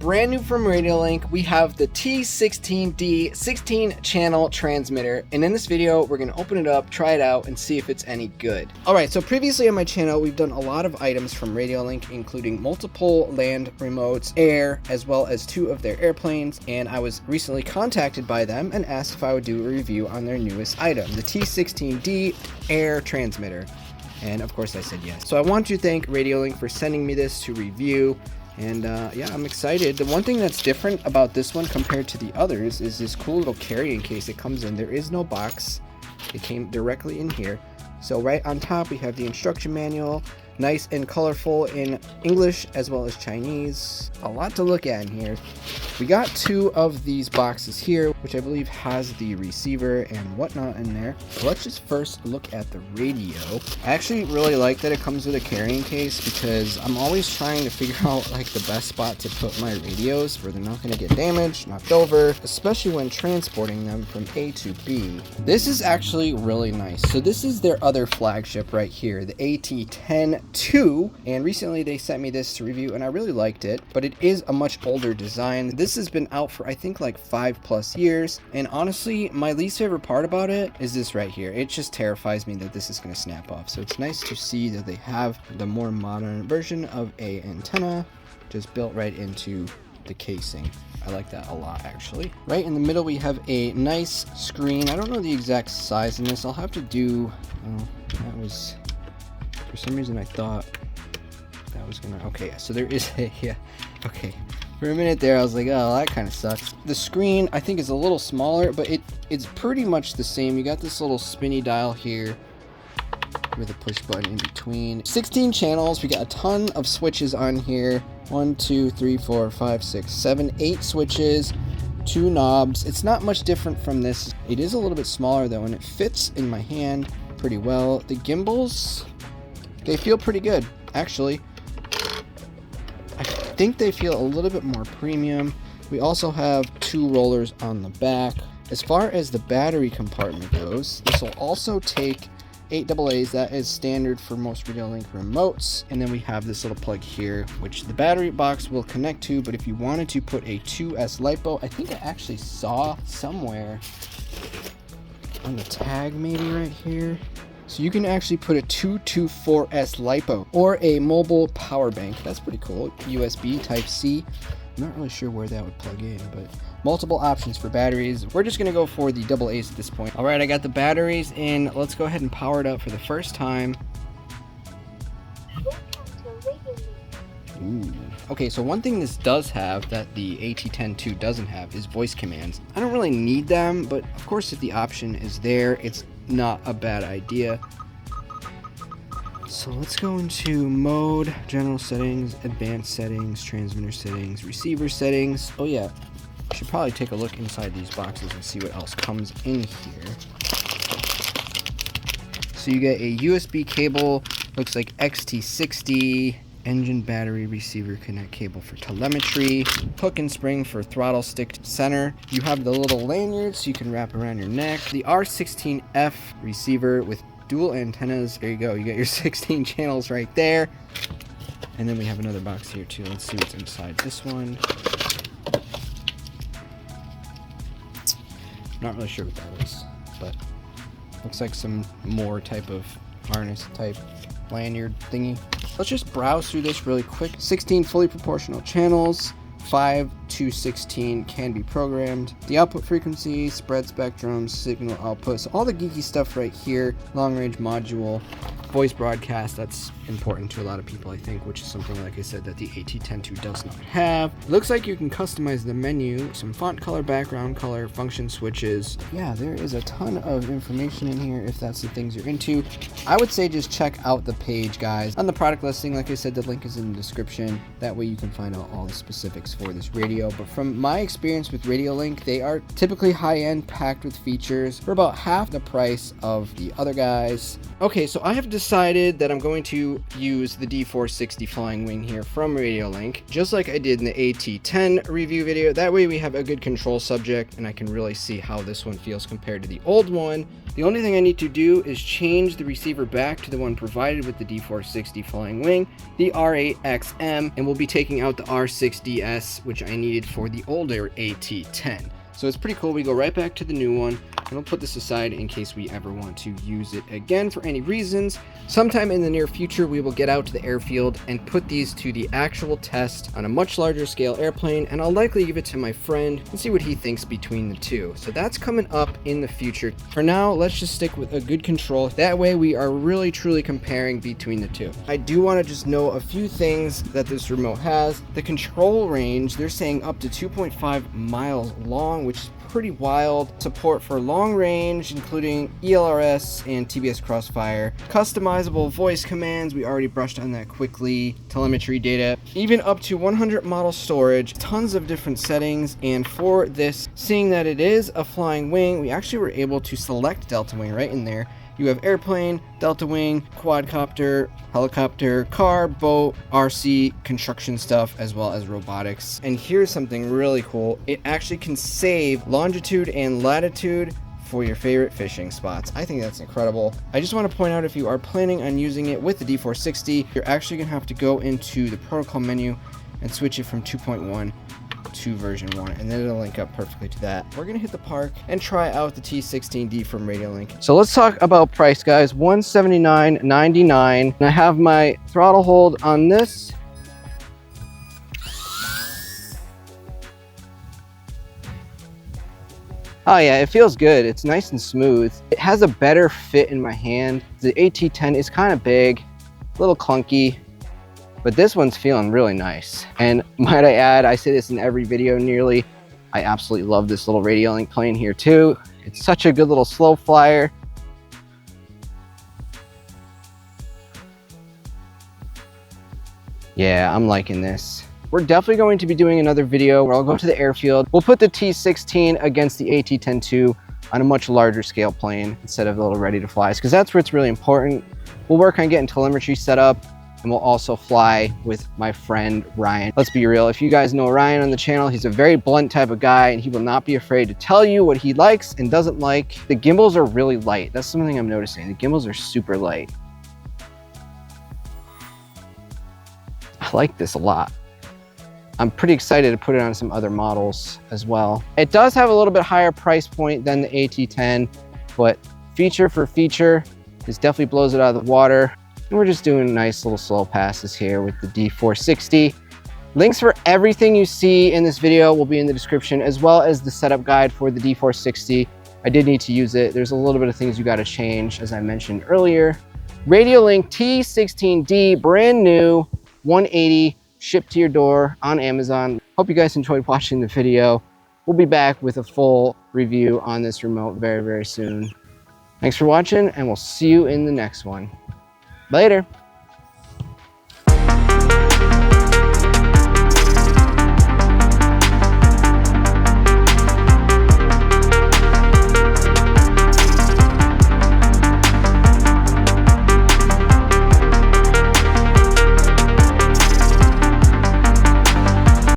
Brand new from Radiolink, we have the T16D 16-channel transmitter, and in this video, we're going to open it up, try it out, and see if it's any good. Alright, so previously on my channel, we've done a lot of items from Radiolink, including multiple land remotes, air, as well as 2 of their airplanes, and I was recently contacted by them and asked if I would do a review on their newest item, the T16D air transmitter. And of course I said yes. So I want to thank Radiolink for sending me this to review. And yeah, I'm excited. The one thing that's different about this one compared to the others is this cool little carrying case it comes in. There is no box. It came directly in here. So right on top we have the instruction manual, nice and colorful in English as well as Chinese. A lot to look at in here. We got 2 of these boxes here, which I believe has the receiver and whatnot in there. So let's just first look at the radio. I actually really like that it comes with a carrying case because I'm always trying to figure out like the best spot to put my radios where they're not going to get damaged, knocked over, especially when transporting them from A to B. This is actually really nice. So this is their other flagship right here, the AT10-2, and recently they sent me this to review and I really liked it, but it is a much older design. This has been out for I think like 5+ years, and honestly my least favorite part about it is this right here. It just terrifies me that this is going to snap off. So it's nice to see that they have the more modern version of a antenna just built right into the casing. I like that a lot actually. Right in the middle we have a nice screen. I don't know the exact size in this. I'll have to do, oh, that was, for some reason I thought that was gonna, okay, so there is a, yeah, okay. For a minute there I was like, oh, that kind of sucks. The screen I think is a little smaller, but it's pretty much the same. You got this little spinny dial here with a push button in between. 16 channels, we got a ton of switches on here. 1, 2, 3, 4, 5, 6, 7, 8 switches, 2 knobs. It's not much different from this. It is a little bit smaller though, and it fits in my hand pretty well. The gimbals, they feel pretty good actually. I think they feel a little bit more premium. We also have 2 rollers on the back. As far as the battery compartment goes, this will also take 8 AA's. That is standard for most Radiolink remotes. And then we have this little plug here, which the battery box will connect to, but if you wanted to put a 2S LiPo, I think I actually saw somewhere on the tag maybe right here. So you can actually put a 224S LiPo or a mobile power bank. That's pretty cool. USB Type-C. I'm not really sure where that would plug in, but multiple options for batteries. We're just gonna go for the AA's at this point. All right, I got the batteries in. Let's go ahead and power it up for the first time. Ooh. Okay, so one thing this does have that the AT10-2 doesn't have is voice commands. I don't really need them, but of course if the option is there, it's not a bad idea. So let's go into mode, general settings, advanced settings, transmitter settings, receiver settings. Oh yeah, I should probably take a look inside these boxes and see what else comes in here. So you get a USB cable, looks like XT60, engine, battery, receiver, connect cable for telemetry, hook and spring for throttle stick center. You have the little lanyard so you can wrap around your neck. The R16F receiver with dual antennas. There you go. You got your 16 channels right there. And then we have another box here too. Let's see what's inside this one. Not really sure what that is, but looks like some more type of harness type lanyard thingy. Let's just browse through this really quick. 16 fully proportional channels, 5 to 16 can be programmed. The output frequency, spread spectrum, signal output, so all the geeky stuff right here. Long range module, voice broadcast, that's important to a lot of people I think, which is something like I said that the AT10-2 does not have. It looks like you can customize the menu, some font color, background color, function switches. Yeah, there is a ton of information in here if that's the things you're into. I would say just check out the page, guys. On the product listing, like I said, the link is in the description. That way you can find out all the specifics for this radio. video, but from my experience with Radiolink, they are typically high-end, packed with features for about half the price of the other guys. Okay, so I have decided that I'm going to use the D460 flying wing here from Radiolink, just like I did in the AT10 review video. That way we have a good control subject and I can really see how this one feels compared to the old one. The only thing I need to do is change the receiver back to the one provided with the D460 flying wing, the R8XM, and we'll be taking out the R6DS, which I needed for the older AT10. So it's pretty cool. We go right back to the new one, and we'll put this aside in case we ever want to use it again for any reasons. Sometime in the near future, we will get out to the airfield and put these to the actual test on a much larger scale airplane, and I'll likely give it to my friend and see what he thinks between the two. So that's coming up in the future. For now, let's just stick with a good control. That way we are really truly comparing between the two. I do want to just know a few things that this remote has. The control range, they're saying up to 2.5 miles long, which is pretty wild. Support for long range, including ELRS and TBS Crossfire. Customizable voice commands, we already brushed on that quickly. Telemetry data, even up to 100 model storage, tons of different settings. And for this, seeing that it is a flying wing, we actually were able to select Delta Wing right in there. You have airplane, delta wing, quadcopter, helicopter, car, boat, RC, construction stuff, as well as robotics. And here's something really cool. It actually can save longitude and latitude for your favorite fishing spots. I think that's incredible. I just want to point out, if you are planning on using it with the D460, you're actually gonna have to go into the protocol menu and switch it from 2.1 to version 1, and then it'll link up perfectly to that. We're gonna hit the park and try out the T16D from Radiolink. So let's talk about price, guys. $179.99. And I have my throttle hold on this. Oh yeah, it feels good. It's nice and smooth. It has a better fit in my hand. The AT10 is kind of big, a little clunky, but this one's feeling really nice. And might I add, I say this in every video nearly, I absolutely love this little Radiolink plane here too. It's such a good little slow flyer. Yeah, I'm liking this. We're definitely going to be doing another video where I'll go to the airfield. We'll put the T16 against the AT10-2 on a much larger scale plane instead of the little ready to flies, because that's where it's really important. We'll work on getting telemetry set up, and we'll also fly with my friend Ryan. Let's be real, if you guys know Ryan on the channel, he's a very blunt type of guy, and he will not be afraid to tell you what he likes and doesn't like. The gimbals are really light. That's something I'm noticing. The gimbals are super light. I like this a lot. I'm pretty excited to put it on some other models as well. It does have a little bit higher price point than the AT10, but feature for feature, this definitely blows it out of the water. And we're just doing nice little slow passes here with the D460. Links for everything you see in this video will be in the description, as well as the setup guide for the D460. I did need to use it. There's a little bit of things you got to change, as I mentioned earlier. Radiolink T16D, brand new, 180, shipped to your door on Amazon. Hope you guys enjoyed watching the video. We'll be back with a full review on this remote very, very soon. Thanks for watching, and we'll see you in the next one. Later.